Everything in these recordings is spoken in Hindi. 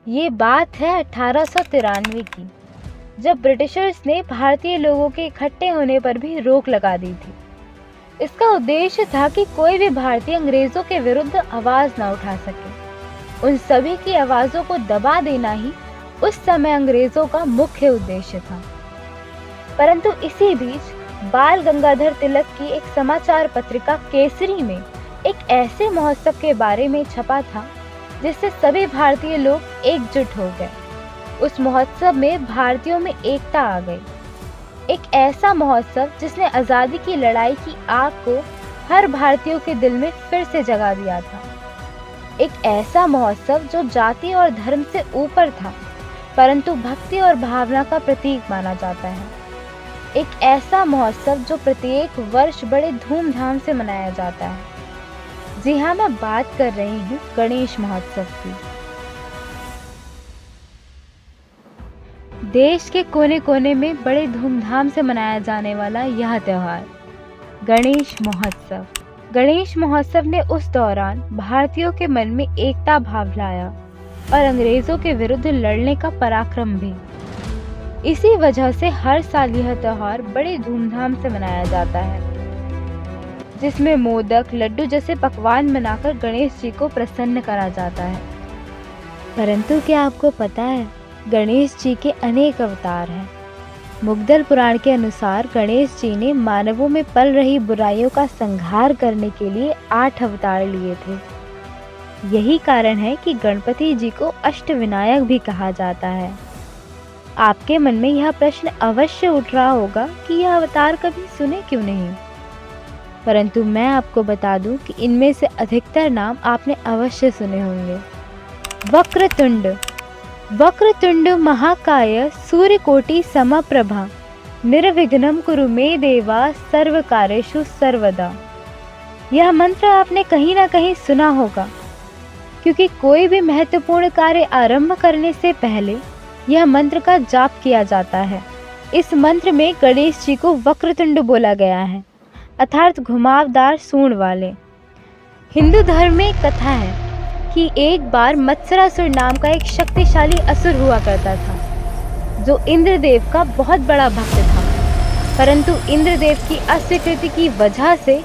ये बात है 1893 की, जब ब्रिटिशर्स ने भारतीय लोगों के इकट्ठे होने पर भी रोक लगा दी थी। इसका उद्देश्य था कि कोई भी भारतीय अंग्रेजों के विरुद्ध आवाज न उठा सके। उन सभी की आवाजों को दबा देना ही उस समय अंग्रेजों का मुख्य उद्देश्य था। परंतु इसी बीच बाल गंगाधर तिलक की एक समाचार पत्रिका केसरी में एक ऐसे महोत्सव के बारे में छपा था जिससे सभी भारतीय लोग एकजुट हो गए। उस महोत्सव में भारतीयों में एकता आ गई। एक ऐसा महोत्सव जिसने आजादी की लड़ाई की आग को हर भारतीय के दिल में फिर से जगा दिया था। एक ऐसा महोत्सव जो जाति और धर्म से ऊपर था, परंतु भक्ति और भावना का प्रतीक माना जाता है। एक ऐसा महोत्सव जो प्रत्येक वर्ष बड़े धूमधाम से मनाया जाता है। जी हाँ, मैं बात कर रही हूँ गणेश महोत्सव की। देश के कोने कोने में बड़े धूमधाम से मनाया जाने वाला यह त्योहार गणेश महोत्सव। गणेश महोत्सव ने उस दौरान भारतीयों के मन में एकता भाव लाया और अंग्रेजों के विरुद्ध लड़ने का पराक्रम भी। इसी वजह से हर साल यह त्योहार बड़े धूमधाम से मनाया जाता है, जिसमें मोदक, लड्डू जैसे पकवान बनाकर गणेश जी को प्रसन्न करा जाता है। परंतु क्या आपको पता है, गणेश जी के अनेक अवतार हैं। मुग्दल पुराण के अनुसार गणेश जी ने मानवों में पल रही बुराइयों का संहार करने के लिए 8 अवतार लिए थे। यही कारण है कि गणपति जी को अष्टविनायक भी कहा जाता है। आपके मन में यह प्रश्न अवश्य उठ रहा होगा कि यह अवतार कभी सुने क्यों नहीं, परंतु मैं आपको बता दूं कि इनमें से अधिकतर नाम आपने अवश्य सुने होंगे। वक्रतुंड। वक्रतुंड महाकाय सूर्यकोटि समप्रभा निर्विघ्नं कुरु मे देवा सर्वकार्येषु सर्वदा। यह मंत्र आपने कहीं ना कहीं सुना होगा, क्योंकि कोई भी महत्वपूर्ण कार्य आरंभ करने से पहले यह मंत्र का जाप किया जाता है। इस मंत्र में गणेश जी को वक्रतुंड बोला गया है, अर्थात घुमावदार सूंड वाले। हिंदू धर्म में कथा है कि एक बार मत्सरासुर नाम का एक शक्तिशाली असुर हुआ करता था, जो इंद्रदेव का बहुत बड़ा भक्त था। परंतु इंद्रदेव की अस्वीकृति की वजह से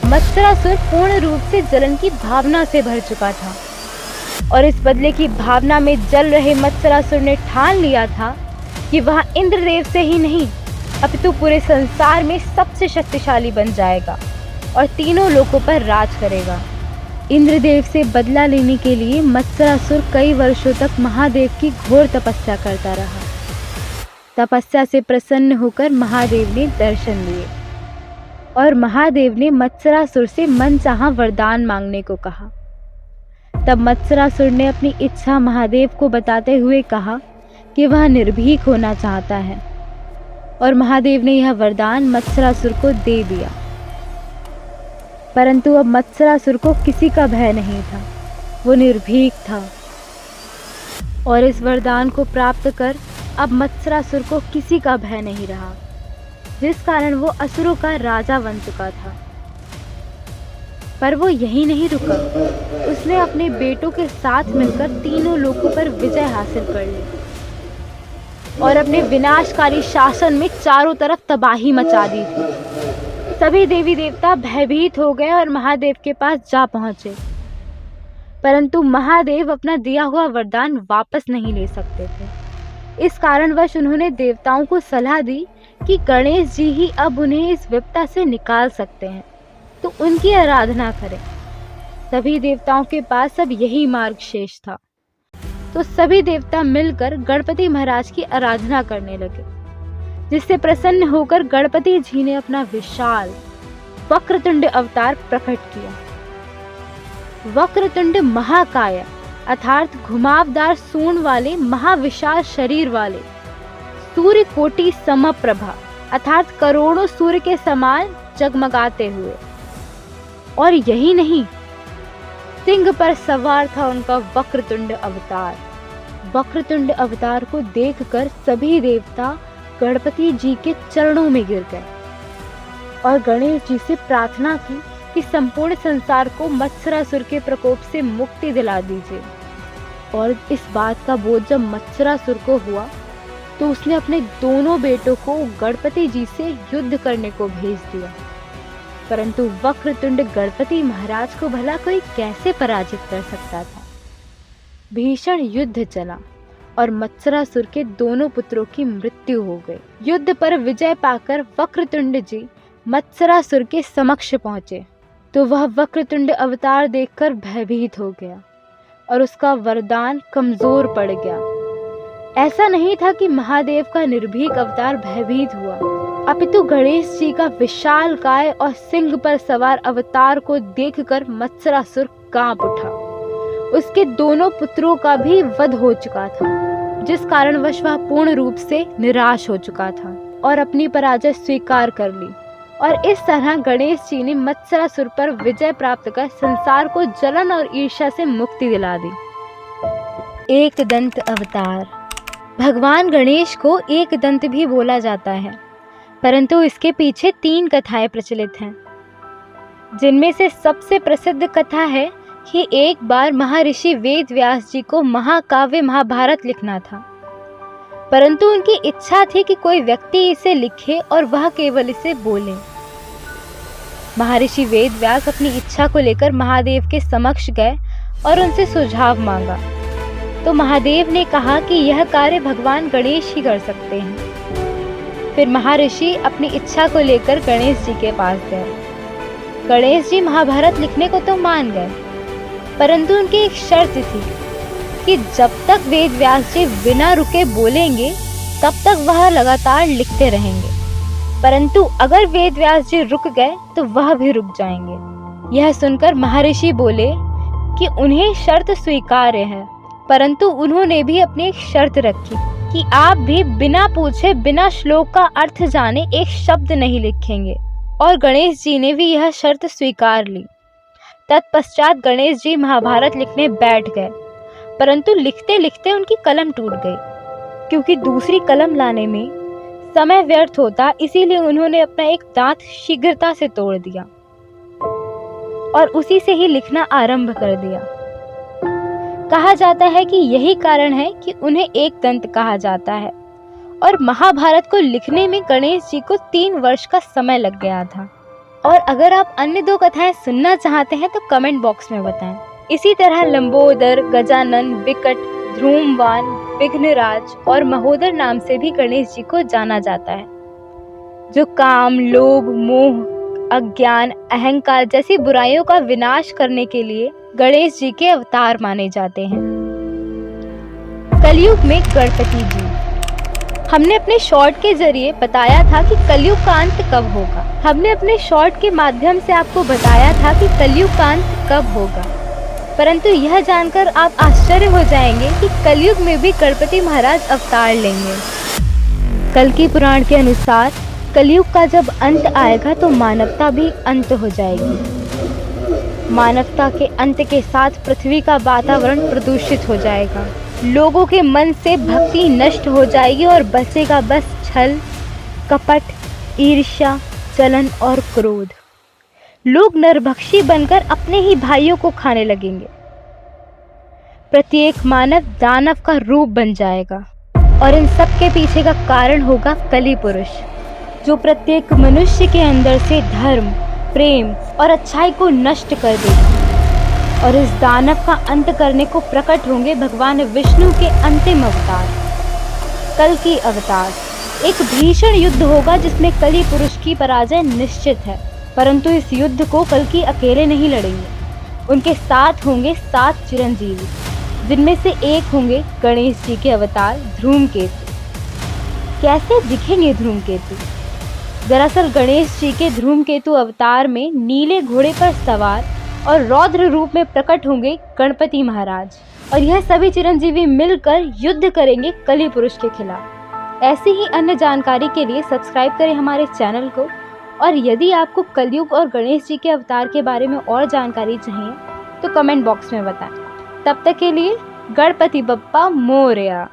मत्सरासुर पूर्ण रूप से जलन की भावना से भर चुका था, और इस बदले की भावना में जल रहे मत्सरासुर ने ठान लिया था कि वह इंद्रदेव से ही नहीं, अपितु पूरे संसार में सबसे शक्तिशाली बन जाएगा और तीनों लोकों पर राज करेगा। इंद्रदेव से बदला लेने के लिए मत्सरासुर कई वर्षों तक महादेव की घोर तपस्या करता रहा। तपस्या से प्रसन्न होकर महादेव ने दर्शन दिए और महादेव ने मत्सरासुर से मनचाहा वरदान मांगने को कहा। तब मत्सरासुर ने अपनी इच्छा महादेव को बताते हुए कहा कि वह निर्भीक होना चाहता है, और महादेव ने यह वरदान मत्सरासुर को दे दिया। परंतु अब मत्सरासुर को किसी का भय नहीं था, वो निर्भीक था, और इस वरदान को प्राप्त कर अब मत्सरासुर को किसी का भय नहीं रहा, जिस कारण वो असुरों का राजा बन चुका था। पर वो यही नहीं रुका, उसने अपने बेटों के साथ मिलकर तीनों लोकों पर विजय हासिल कर ली और अपने विनाशकारी शासन में चारों तरफ तबाही मचा दी थी। सभी देवी देवता भयभीत हो गए और महादेव के पास जा पहुंचे, परंतु महादेव अपना दिया हुआ वरदान वापस नहीं ले सकते थे। इस कारणवश उन्होंने देवताओं को सलाह दी कि गणेश जी ही अब उन्हें इस विपदा से निकाल सकते हैं, तो उनकी आराधना करें। सभी देवताओं के पास अब यही मार्ग शेष था, तो सभी देवता मिलकर गणपति महाराज की आराधना करने लगे, जिससे प्रसन्न होकर गणपति जी ने अपना विशाल वक्रतुंड अवतार प्रकट किया। वक्रतुंड महाकाय अर्थात घुमावदार सूंड वाले महाविशाल शरीर वाले, सूर्य कोटि समप्रभा अर्थात करोड़ों सूर्य के समान जगमगाते हुए, और यही नहीं, सिंह पर सवार था उनका वक्रतुंड अवतार। वक्रतुंड अवतार को देखकर सभी देवता गणपति जी के चरणों में गिर गए और गणेश जी से प्रार्थना की कि संपूर्ण संसार को मत्सरासुर के प्रकोप से मुक्ति दिला दीजिए। और इस बात का बोझ जब मत्सरासुर को हुआ तो उसने अपने दोनों बेटों को गणपति जी से युद्ध करने को भेज दिया। परंतु वक्रतुंड गणपति महाराज को भला कोई कैसे पराजित कर सकता था। भीषण युद्ध चला और मत्सरासुर के दोनों पुत्रों की मृत्यु हो गई। युद्ध पर विजय पाकर वक्रतुंड जी मत्सरासुर के समक्ष पहुंचे तो वह वक्रतुंड अवतार देखकर भयभीत हो गया और उसका वरदान कमजोर पड़ गया। ऐसा नहीं था कि महादेव का निर्भीक अवतार भयभीत हुआ, अपितु गणेश जी का विशाल काय और सिंह पर सवार अवतार को देखकर मत्सरासुर कांप उठा। उसके दोनों पुत्रों का भी वध हो चुका था, जिस कारणवश वह पूर्ण रूप से निराश हो चुका था और अपनी पराजय स्वीकार कर ली। और इस तरह गणेश जी ने मत्सरासुर पर विजय प्राप्त कर संसार को जलन और ईर्ष्या से मुक्ति दिला दी। एक दंत अवतार। भगवान गणेश को एक दंत भी बोला जाता है, परंतु इसके पीछे 3 कथाएं प्रचलित हैं, जिनमें से सबसे प्रसिद्ध कथा है कि एक बार महर्षि वेद व्यास जी को महाकाव्य महाभारत लिखना था, परंतु उनकी इच्छा थी कि कोई व्यक्ति इसे लिखे और वह केवल इसे बोले। महर्षि वेद व्यास अपनी इच्छा को लेकर महादेव के समक्ष गए और उनसे सुझाव मांगा, तो महादेव ने कहा कि यह कार्य भगवान गणेश ही कर सकते हैं। फिर महर्षि अपनी इच्छा को लेकर गणेश जी के पास गए। गणेश जी महाभारत लिखने को तो मान गए, परंतु उनकी एक शर्त थी कि जब तक वेद व्यास जी बिना रुके बोलेंगे तब तक वह लगातार लिखते रहेंगे, परंतु अगर वेद व्यास जी रुक गए तो वह भी रुक जाएंगे। यह सुनकर महर्षि बोले कि उन्हें शर्त स्वीकार्य है, परंतु उन्होंने भी अपनी एक शर्त रखी कि आप भी बिना पूछे बिना श्लोक का अर्थ जाने एक शब्द नहीं लिखेंगे, और गणेश जी ने भी यह शर्त स्वीकार ली। तत्पश्चात गणेश जी महाभारत लिखने बैठ गए, परंतु लिखते लिखते उनकी कलम टूट गई, क्योंकि दूसरी कलम लाने में समय व्यर्थ होता, इसीलिए उन्होंने अपना एक दांत शीघ्रता से तोड़ दिया और उसी से ही लिखना आरंभ कर दिया। कहा जाता है कि यही कारण है कि उन्हें एक दंत कहा जाता है, और महाभारत को लिखने में गणेश जी को 3 वर्ष का समय लग गया था। और अगर आप अन्य 2 कथाएं सुनना चाहते हैं तो कमेंट बॉक्स में बताएं। इसी तरह लंबोदर, गजानन, विकट, ध्रूमवान, विघ्नराज और महोदर नाम से भी गणेश जी को जाना जाता है, जो काम, लोभ, मोह, अज्ञान, अहंकार जैसी बुराइयों का विनाश करने के लिए गणेश जी के अवतार माने जाते हैं। कलयुग में गणपति जी। हमने अपने शॉर्ट के जरिए बताया था कि कलयुग का अंत कब होगा। हमने अपने शॉर्ट के माध्यम से आपको बताया था कि कलयुग का अंत कब होगा, परंतु यह जानकर आप आश्चर्य हो जाएंगे कि कलयुग में भी गणपति महाराज अवतार लेंगे। कल्कि पुराण के अनुसार कलयुग का जब अंत आएगा तो मानवता भी अंत हो जाएगी। मानवता के अंत के साथ पृथ्वी का वातावरण प्रदूषित हो जाएगा, लोगों के मन से भक्ति नष्ट हो जाएगी और बचेगा बस छल, कपट, ईर्ष्या, जलन और क्रोध। लोग नरभक्षी बनकर अपने ही भाइयों को खाने लगेंगे। प्रत्येक मानव दानव का रूप बन जाएगा, और इन सब के पीछे का कारण होगा कली पुरुष, जो प्रत्येक मनुष्य के अंदर से धर्म, प्रेम और अच्छाई को नष्ट कर देगा। और इस दानव का अंत करने को प्रकट होंगे भगवान विष्णु के अंतिम अवतार, कल्कि अवतार। एक भीषण युद्ध होगा जिसमें कली पुरुष की पराजय निश्चित है, परंतु इस युद्ध को कल्कि अकेले नहीं लड़ेंगे। उनके साथ होंगे 7 चिरंजीवी, जिनमें से एक होंगे गणेश जी के अवतार धूमकेतु। कैसे दिखेंगे धूमकेतु? दरअसल गणेश जी के धूमकेतु अवतार में नीले घोड़े पर सवार और रौद्र रूप में प्रकट होंगे गणपति महाराज, और यह सभी चिरंजीवी मिलकर युद्ध करेंगे कली पुरुष के खिलाफ। ऐसी ही अन्य जानकारी के लिए सब्सक्राइब करें हमारे चैनल को, और यदि आपको कलयुग और गणेश जी के अवतार के बारे में और जानकारी चाहिए तो कमेंट बॉक्स में बताएं। तब तक के लिए गणपति बप्पा मोरया।